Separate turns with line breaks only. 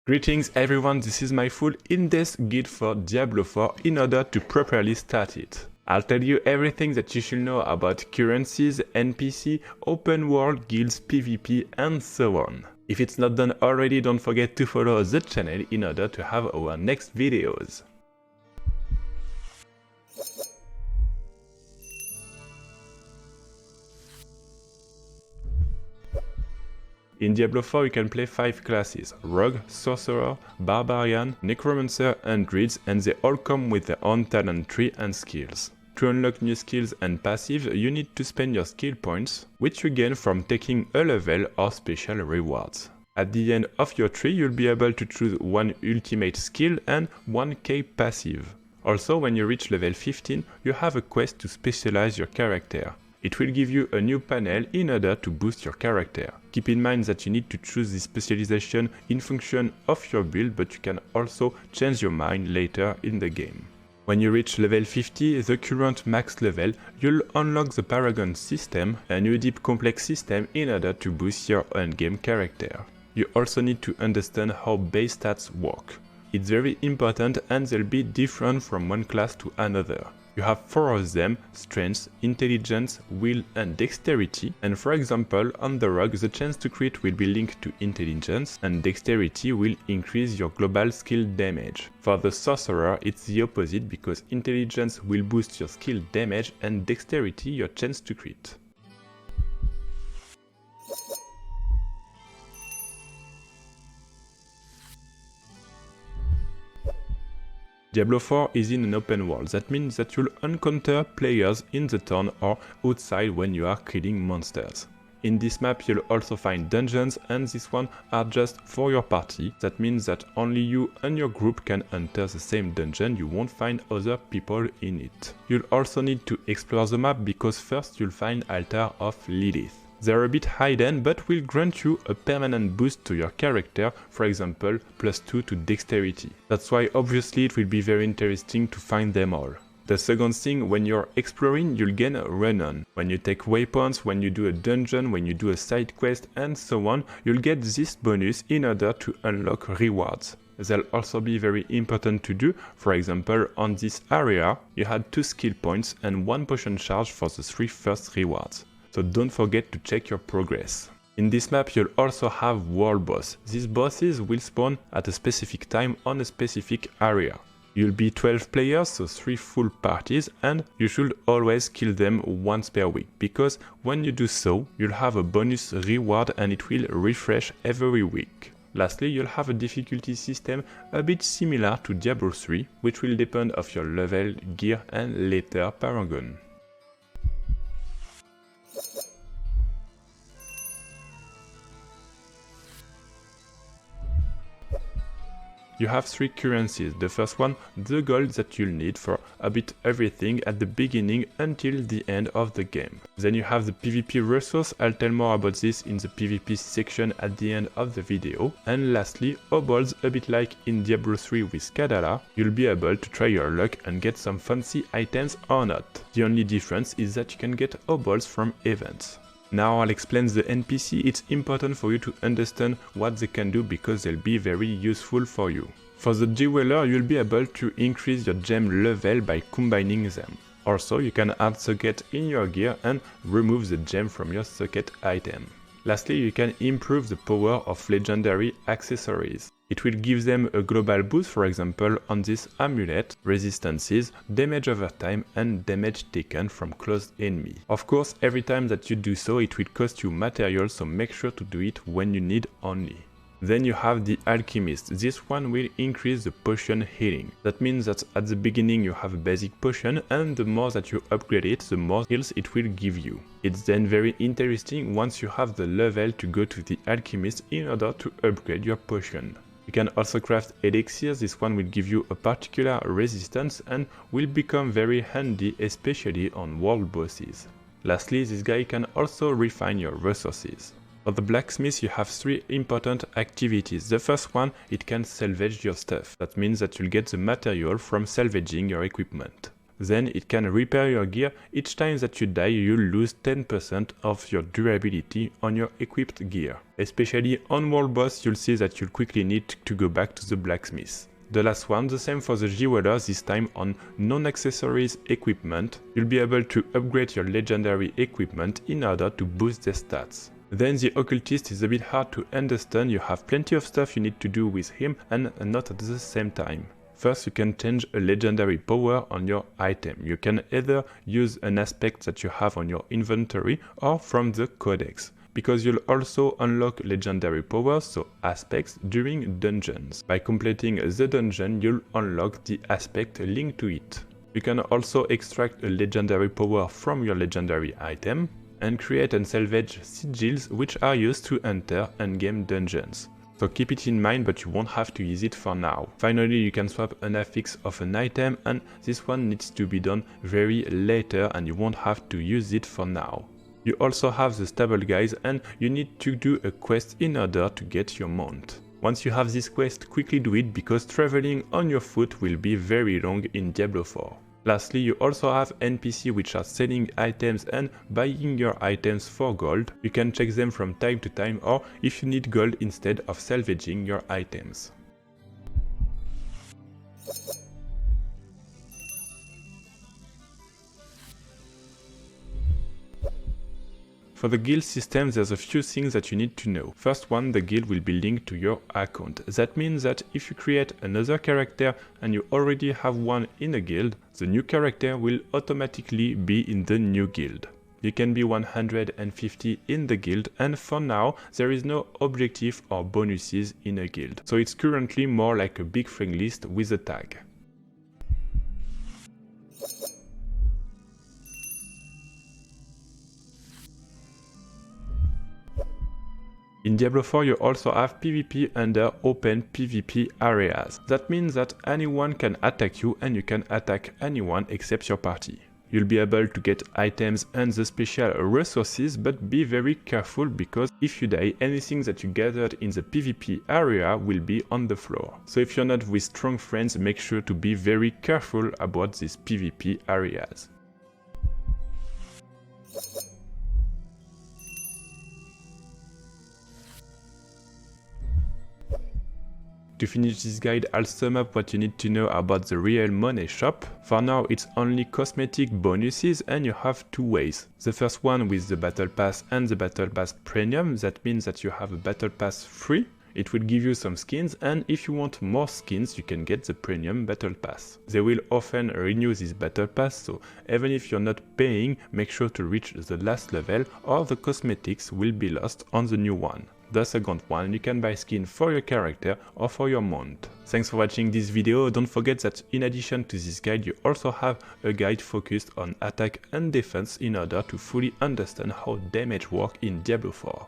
Greetings everyone, this is my full in-depth guide for Diablo 4 in order to properly start it. I'll tell you everything that you should know about currencies, NPC, open world, guilds, PvP and so on. If it's not done already, don't forget to follow the channel in order to have our next videos. In Diablo 4 you can play 5 classes: Rogue, Sorcerer, Barbarian, Necromancer and Druids, and they all come with their own talent tree and skills. To unlock new skills and passives, you need to spend your skill points, which you gain from taking a level or special rewards. At the end of your tree you'll be able to choose one ultimate skill and one key passive. Also, when you reach level 15, you have a quest to specialize your character. It will give you a new panel in order to boost your character. Keep in mind that you need to choose this specialization in function of your build, but you can also change your mind later in the game. When you reach level 50, the current max level, you'll unlock the Paragon system, a new deep complex system in order to boost your endgame character. You also need to understand how base stats work. It's very important and they'll be different from one class to another. You have 4 of them: strength, intelligence, will and dexterity, and for example on the rogue the chance to crit will be linked to intelligence and dexterity will increase your global skill damage. For the sorcerer it's the opposite, because intelligence will boost your skill damage and dexterity your chance to crit. Diablo 4 is in an open world. That means that you'll encounter players in the town or outside when you are killing monsters. In this map you'll also find dungeons, and this one are just for your party. That means that only you and your group can enter the same dungeon, you won't find other people in it. You'll also need to explore the map, because first you'll find Altar of Lilith. They're a bit hidden, but will grant you a permanent boost to your character, for example +2 to dexterity. That's why obviously it will be very interesting to find them all. The second thing, when you're exploring you'll gain renown. When you take weapons, when you do a dungeon, when you do a side quest and so on, you'll get this bonus in order to unlock rewards. They'll also be very important to do. For example, on this area you had 2 skill points and 1 potion charge for the 3 first rewards. So don't forget to check your progress. In this map you'll also have world boss. These bosses will spawn at a specific time on a specific area. You'll be 12 players, so 3 full parties, and you should always kill them once per week, because when you do so, you'll have a bonus reward and it will refresh every week. Lastly, you'll have a difficulty system a bit similar to Diablo 3, which will depend of your level, gear and later Paragon. You have 3 currencies. The first one, the gold that you'll need for a bit everything at the beginning until the end of the game. Then you have the PvP resource. I'll tell more about this in the PvP section at the end of the video. And lastly, obols, a bit like in Diablo 3 with Kadala, you'll be able to try your luck and get some fancy items or not. The only difference is that you can get obols from events. Now I'll explain the NPC. It's important for you to understand what they can do, because they'll be very useful for you. For the jeweler, you'll be able to increase your gem level by combining them. Also, you can add socket in your gear and remove the gem from your socket item. Lastly, you can improve the power of legendary accessories. It will give them a global boost, for example on this amulet, resistances, damage over time and damage taken from close enemy. Of course, every time that you do so it will cost you materials, so make sure to do it when you need only. Then you have the alchemist. This one will increase the potion healing. That means that at the beginning you have a basic potion, and the more that you upgrade it, the more heals it will give you. It's then very interesting once you have the level to go to the alchemist in order to upgrade your potion. You can also craft elixirs. This one will give you a particular resistance and will become very handy, especially on world bosses. Lastly, this guy can also refine your resources. For the blacksmith you have 3 important activities. The first one, it can salvage your stuff. That means that you'll get the material from salvaging your equipment. Then it can repair your gear. Each time that you die, you lose 10% of your durability on your equipped gear. Especially on world boss, you'll see that you'll quickly need to go back to the blacksmith. The last one, the same for the jeweler, this time on non-accessories equipment. You'll be able to upgrade your legendary equipment in order to boost their stats. Then the occultist is a bit hard to understand. You have plenty of stuff you need to do with him and not at the same time. First, you can change a legendary power on your item. You can either use an aspect that you have on your inventory or from the codex, because you'll also unlock legendary powers, so aspects, during dungeons. By completing the dungeon, you'll unlock the aspect linked to it. You can also extract a legendary power from your legendary item and create and salvage sigils which are used to enter endgame dungeons. So keep it in mind, but you won't have to use it for now. Finally, you can swap an affix of an item, and this one needs to be done very later and you won't have to use it for now. You also have the stable guys, and you need to do a quest in order to get your mount. Once you have this quest, quickly do it because traveling on your foot will be very long in Diablo 4. Lastly, you also have NPC which are selling items and buying your items for gold. You can check them from time to time, or if you need gold instead of salvaging your items. For the guild system, there's a few things that you need to know. First one, the guild will be linked to your account. That means that if you create another character and you already have one in a guild, the new character will automatically be in the new guild. You can be 150 in the guild, and for now there is no objective or bonuses in a guild. So it's currently more like a big friend list with a tag. In Diablo 4 you also have PvP under open PvP areas. That means that anyone can attack you and you can attack anyone except your party. You'll be able to get items and the special resources, but be very careful because if you die, anything that you gathered in the PvP area will be on the floor. So if you're not with strong friends, make sure to be very careful about these PvP areas. To finish this guide, I'll sum up what you need to know about the real money shop. For now, it's only cosmetic bonuses and you have two ways. The first one with the battle pass and the battle pass premium. That means that you have a battle pass free. It will give you some skins, and if you want more skins, you can get the premium battle pass. They will often renew this battle pass, so even if you're not paying, make sure to reach the last level or the cosmetics will be lost on the new one. The second one, you can buy skin for your character or for your mount. Thanks for watching this video. Don't forget that in addition to this guide, you also have a guide focused on attack and defense in order to fully understand how damage works in Diablo 4.